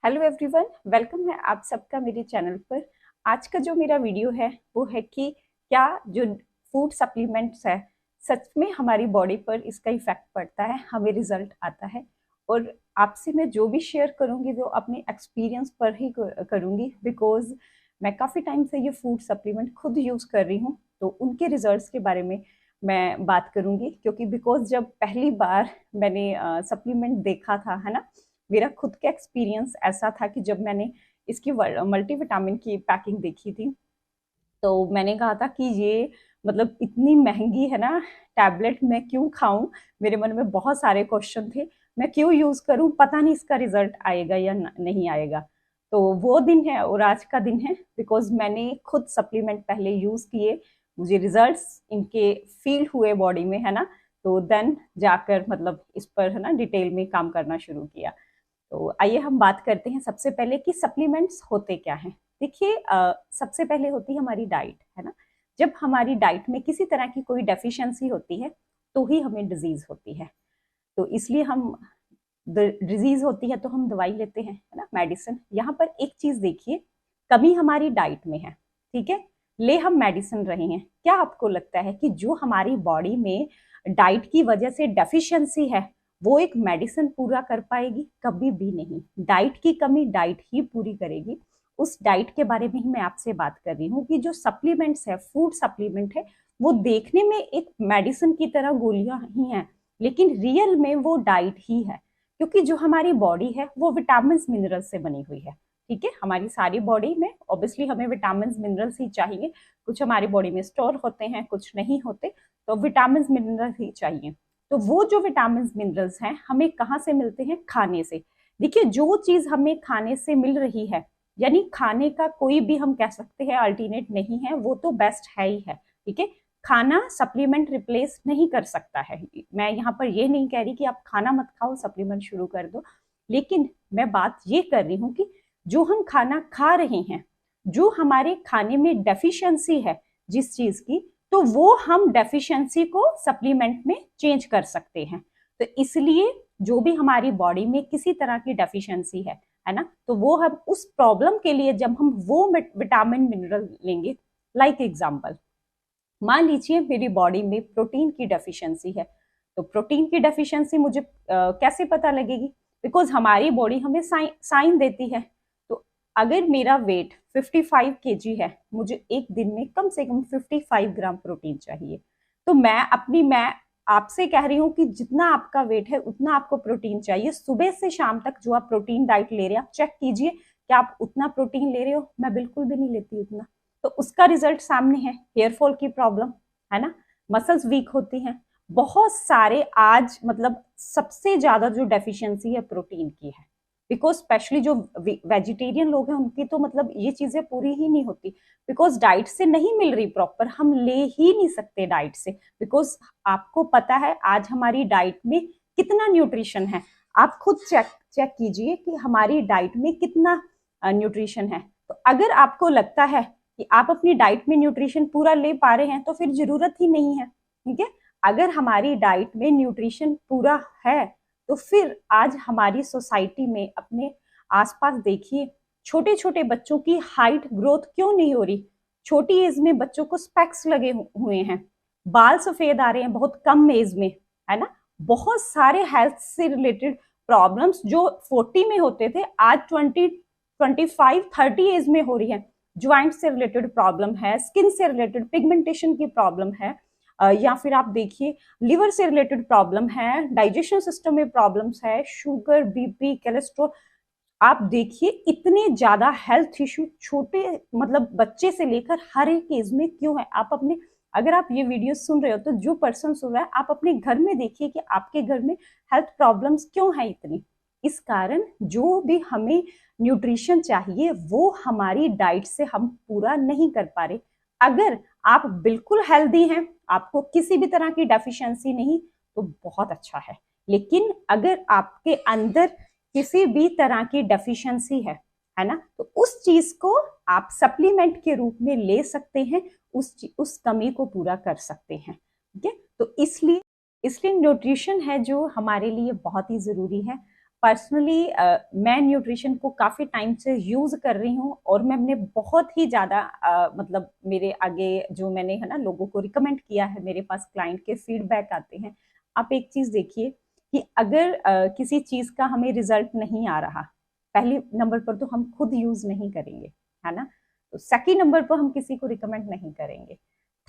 Hello everyone, welcome है आप सबका मेरे चैनल पर। आज का जो मेरा वीडियो है वो है कि क्या जो फूड सप्लीमेंट्स है सच में हमारी बॉडी पर इसका इफेक्ट पड़ता है, हमें रिजल्ट आता है। और आपसे मैं जो भी शेयर करूंगी वो अपने एक्सपीरियंस पर ही करूंगी, बिकॉज मैं काफ़ी टाइम से ये फूड सप्लीमेंट खुद यूज़ कर रही हूँ, तो उनके रिजल्ट्स के बारे में मैं बात करूंगी। क्योंकि बिकॉज जब पहली बार मैंने सप्लीमेंट देखा था, है ना, मेरा खुद का एक्सपीरियंस ऐसा था कि जब मैंने इसकी मल्टीविटामिन की पैकिंग देखी थी तो मैंने कहा था कि ये मतलब इतनी महंगी है ना टैबलेट, मैं क्यों खाऊं। मेरे मन में बहुत सारे क्वेश्चन थे, मैं क्यों यूज करूं, पता नहीं इसका रिजल्ट आएगा या नहीं आएगा। तो वो दिन है और आज का दिन है, बिकॉज मैंने खुद सप्लीमेंट पहले यूज किए, मुझे रिजल्ट्स इनके फील हुए बॉडी में, है ना। तो देन जाकर मतलब इस पर, है ना, डिटेल में काम करना शुरू किया। तो आइए हम बात करते हैं सबसे पहले कि सप्लीमेंट्स होते क्या हैं। देखिए, सबसे पहले होती है हमारी डाइट, है ना। जब हमारी डाइट में किसी तरह की कोई डेफिशिएंसी होती है तो ही हमें डिजीज होती है। तो इसलिए हम डिजीज होती है तो हम दवाई लेते हैं, है ना, मेडिसिन। यहाँ पर एक चीज देखिए, कमी हमारी डाइट में है, ठीक है, ले हम मेडिसिन रहे हैं। क्या आपको लगता है कि जो हमारी बॉडी में डाइट की वजह से डेफिशिएंसी है वो एक मेडिसिन पूरा कर पाएगी? कभी भी नहीं। डाइट की कमी डाइट ही पूरी करेगी। उस डाइट के बारे में ही मैं आपसे बात कर रही हूँ कि जो सप्लीमेंट्स है, फूड सप्लीमेंट है, वो देखने में एक मेडिसिन की तरह गोलियां ही हैं, लेकिन रियल में वो डाइट ही है। क्योंकि जो हमारी बॉडी है वो विटामिन मिनरल से बनी हुई है, ठीक है। हमारी सारी बॉडी में ऑब्वियसली हमें विटामिन मिनरल्स ही चाहिए। कुछ हमारी बॉडी में स्टोर होते हैं, कुछ नहीं होते, तो विटामिन मिनरल ही चाहिए। तो वो जो विटामिन मिनरल्स हैं हमें कहाँ से मिलते हैं? खाने से। देखिए, जो चीज हमें खाने से मिल रही है, यानी खाने का कोई भी हम कह सकते हैं अल्टरनेट नहीं है, वो तो बेस्ट है ही है, ठीक है। खाना सप्लीमेंट रिप्लेस नहीं कर सकता है। मैं यहाँ पर ये नहीं कह रही कि आप खाना मत खाओ, सप्लीमेंट शुरू कर दो, लेकिन मैं बात ये कर रही हूँ कि जो हम खाना खा रहे हैं, जो हमारे खाने में डेफिशिएंसी है जिस चीज की, तो वो हम डेफिशिएंसी को सप्लीमेंट में चेंज कर सकते हैं। तो इसलिए जो भी हमारी बॉडी में किसी तरह की डेफिशिएंसी है ना, तो वो हम उस प्रॉब्लम के लिए जब हम वो विटामिन मिनरल लेंगे, लाइक एग्जांपल, मान लीजिए मेरी बॉडी में प्रोटीन की डेफिशिएंसी है, तो प्रोटीन की डेफिशिएंसी मुझे कैसे पता लगेगी? बिकॉज हमारी बॉडी हमें साइन देती है। तो अगर मेरा वेट 55 केजी है, मुझे एक दिन में कम से कम 55 ग्राम प्रोटीन चाहिए। तो मैं आपसे कह रही हूँ कि जितना आपका वेट है उतना आपको प्रोटीन चाहिए। सुबह से शाम तक जो आप प्रोटीन डाइट ले रहे हैं, आप चेक कीजिए कि आप उतना प्रोटीन ले रहे हो। मैं बिल्कुल भी नहीं लेती उतना। तो उसका रिजल्ट सामने है, हेयर फॉल की प्रॉब्लम, है ना, मसल्स वीक होती हैं, बहुत सारे। आज मतलब सबसे ज्यादा जो डेफिशिएंसी है प्रोटीन की है, बिकॉज स्पेशली जो वेजिटेरियन लोग हैं उनकी तो मतलब ये चीजें पूरी ही नहीं होती, बिकॉज डाइट से नहीं मिल रही प्रॉपर, हम ले ही नहीं सकते डाइट से। बिकॉज आपको पता है आज हमारी डाइट में कितना न्यूट्रिशन है, आप खुद चेक चेक कीजिए कि हमारी डाइट में कितना न्यूट्रिशन है। तो अगर आपको लगता है कि आप अपनी डाइट में न्यूट्रिशन पूरा ले पा रहे हैं तो फिर जरूरत ही नहीं है, ठीक है। अगर हमारी डाइट में न्यूट्रिशन पूरा है तो फिर आज हमारी सोसाइटी में अपने आसपास देखिए, छोटे छोटे बच्चों की हाइट ग्रोथ क्यों नहीं हो रही? छोटी एज में बच्चों को स्पेक्स लगे हुए हैं, बाल सफेद आ रहे हैं बहुत कम एज में, है ना। बहुत सारे हेल्थ से रिलेटेड प्रॉब्लम्स जो 40 में होते थे आज 25-30 एज में हो रही है। ज्वाइंट से रिलेटेड प्रॉब्लम है, स्किन से रिलेटेड पिगमेंटेशन की प्रॉब्लम है, या फिर आप देखिए लिवर से रिलेटेड प्रॉब्लम है, डाइजेशन सिस्टम में प्रॉब्लम्स है, शुगर, बीपी, कोलेस्ट्रॉल। आप देखिए इतने ज्यादा हेल्थ इश्यू छोटे मतलब बच्चे से लेकर हर एक एज में क्यों है। आप अपने, अगर आप ये वीडियो सुन रहे हो तो जो पर्सन सुन रहा है, आप अपने घर में देखिए कि आपके घर में हेल्थ प्रॉब्लम्स क्यों है इतनी। इस कारण जो भी हमें न्यूट्रिशन चाहिए वो हमारी डाइट से हम पूरा नहीं कर पा रहे। अगर आप बिल्कुल हेल्दी हैं, आपको किसी भी तरह की डेफिशिएंसी नहीं, तो बहुत अच्छा है। लेकिन अगर आपके अंदर किसी भी तरह की डेफिशिएंसी है ना, तो उस चीज को आप सप्लीमेंट के रूप में ले सकते हैं, उस कमी को पूरा कर सकते हैं, ठीक है। तो इसलिए इसलिए न्यूट्रिशन है जो हमारे लिए बहुत ही जरूरी है। पर्सनली मैं न्यूट्रिशन को काफ़ी टाइम से यूज़ कर रही हूँ और मैंने बहुत ही ज़्यादा मतलब मेरे आगे जो मैंने है ना लोगों को रिकमेंड किया है, मेरे पास क्लाइंट के फीडबैक आते हैं। आप एक चीज़ देखिए कि अगर किसी चीज़ का हमें रिजल्ट नहीं आ रहा, पहले नंबर पर तो हम खुद यूज़ नहीं करेंगे, है ना। तो सेकेंड नंबर पर हम किसी को रिकमेंड नहीं करेंगे।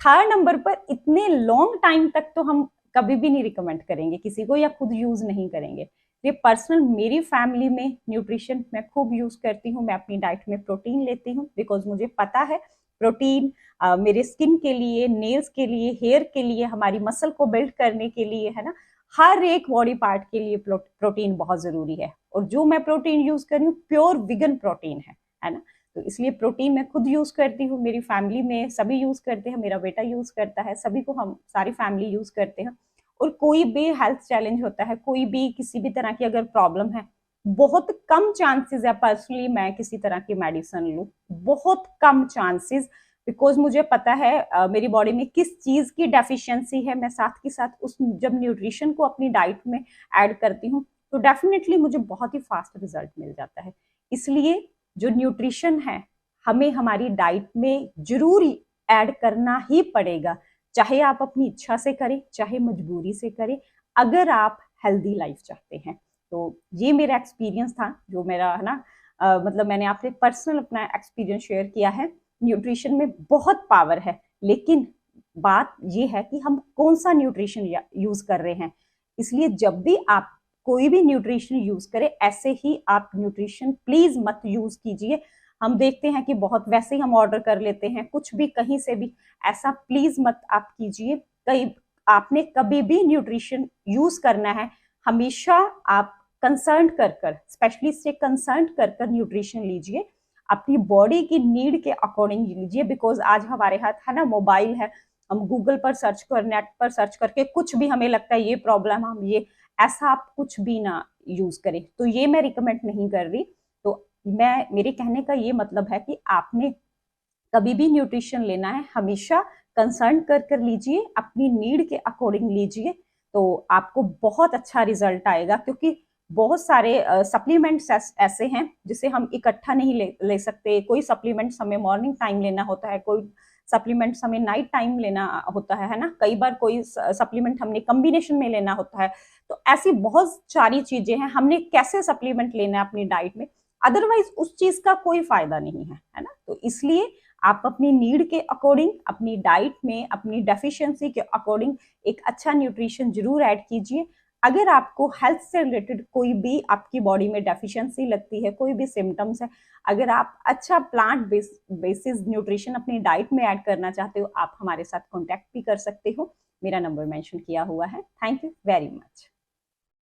थर्ड नंबर पर इतने लॉन्ग टाइम तक तो हम कभी भी नहीं रिकमेंड करेंगे किसी को या खुद यूज़ नहीं करेंगे। ये पर्सनल मेरी फैमिली में न्यूट्रिशन मैं खूब यूज करती हूँ। मैं अपनी डाइट में प्रोटीन लेती हूँ बिकॉज मुझे पता है प्रोटीन मेरे स्किन के लिए, नेल्स के लिए, हेयर के लिए, हमारी मसल को बिल्ड करने के लिए, है ना, हर एक बॉडी पार्ट के लिए प्रोटीन बहुत जरूरी है। और जो मैं प्रोटीन यूज कर रही हूँ प्योर विगन प्रोटीन है ना। तो इसलिए प्रोटीन मैं खुद यूज करती हूँ, मेरी फैमिली में सभी यूज करते हैं, मेरा बेटा यूज करता है, सभी को हम सारी फैमिली यूज करते हैं। और कोई भी हेल्थ चैलेंज होता है, कोई भी किसी भी तरह की अगर प्रॉब्लम है, बहुत कम चांसेस है पर्सनली मैं किसी तरह की मेडिसिन लूं, बहुत कम चांसेस। बिकॉज मुझे पता है मेरी बॉडी में किस चीज की डेफिशिएंसी है। मैं साथ के साथ उस जब न्यूट्रिशन को अपनी डाइट में ऐड करती हूँ तो डेफिनेटली मुझे बहुत ही फास्ट रिजल्ट मिल जाता है। इसलिए जो न्यूट्रिशन है हमें हमारी डाइट में जरूर ऐड करना ही पड़ेगा, चाहे आप अपनी इच्छा से करें चाहे मजबूरी से करें, अगर आप हेल्दी लाइफ चाहते हैं। तो ये मेरा एक्सपीरियंस था, जो मेरा है ना मतलब मैंने आपसे पर्सनल अपना एक्सपीरियंस शेयर किया है। न्यूट्रिशन में बहुत पावर है, लेकिन बात ये है कि हम कौन सा न्यूट्रिशन यूज कर रहे हैं। इसलिए जब भी आप कोई भी न्यूट्रिशन यूज करें, ऐसे ही आप न्यूट्रिशन प्लीज मत यूज कीजिए। हम देखते हैं कि बहुत वैसे ही हम ऑर्डर कर लेते हैं कुछ भी कहीं से भी, ऐसा प्लीज मत आप कीजिए। कई आपने कभी भी न्यूट्रिशन यूज करना है, हमेशा आप कंसर्न कर स्पेशलिस्ट से कंसर्न कर न्यूट्रिशन लीजिए, अपनी बॉडी की नीड के अकॉर्डिंग लीजिए। बिकॉज आज हमारे हाथ है ना मोबाइल है, हम गूगल पर सर्च कर, नेट पर सर्च करके कुछ भी हमें लगता है ये प्रॉब्लम, हम ये, ऐसा आप कुछ भी ना यूज करें। तो ये मैं रिकमेंड नहीं कर रही। तो मैं, मेरे कहने का ये मतलब है कि आपने कभी भी न्यूट्रिशन लेना है हमेशा कंसर्न कर लीजिए, अपनी नीड के अकॉर्डिंग लीजिए, तो आपको बहुत अच्छा रिजल्ट आएगा। क्योंकि बहुत सारे सप्लीमेंट्स ऐसे हैं जिसे हम इकट्ठा नहीं ले सकते। कोई सप्लीमेंट्स हमें मॉर्निंग टाइम लेना होता है, कोई सप्लीमेंट्स हमें नाइट टाइम लेना होता है ना। कई बार कोई सप्लीमेंट हमने कॉम्बिनेशन में लेना होता है। तो ऐसी बहुत सारी चीजें हैं, हमने कैसे सप्लीमेंट लेना है अपनी डाइट में, अदरवाइज उस चीज का कोई फायदा नहीं है ना। तो इसलिए आप अपनी नीड के अकॉर्डिंग, अपनी डाइट में अपनी डेफिशिएंसी के अकॉर्डिंग एक अच्छा न्यूट्रिशन जरूर ऐड कीजिए। अगर आपको हेल्थ से रिलेटेड कोई भी आपकी बॉडी में डेफिशिएंसी लगती है, कोई भी सिम्टम्स है, अगर आप अच्छा प्लांट बेसिस न्यूट्रिशन अपनी डाइट में ऐड करना चाहते हो, आप हमारे साथ कॉन्टैक्ट भी कर सकते हो। मेरा नंबर मेंशन किया हुआ है। Thank you very much.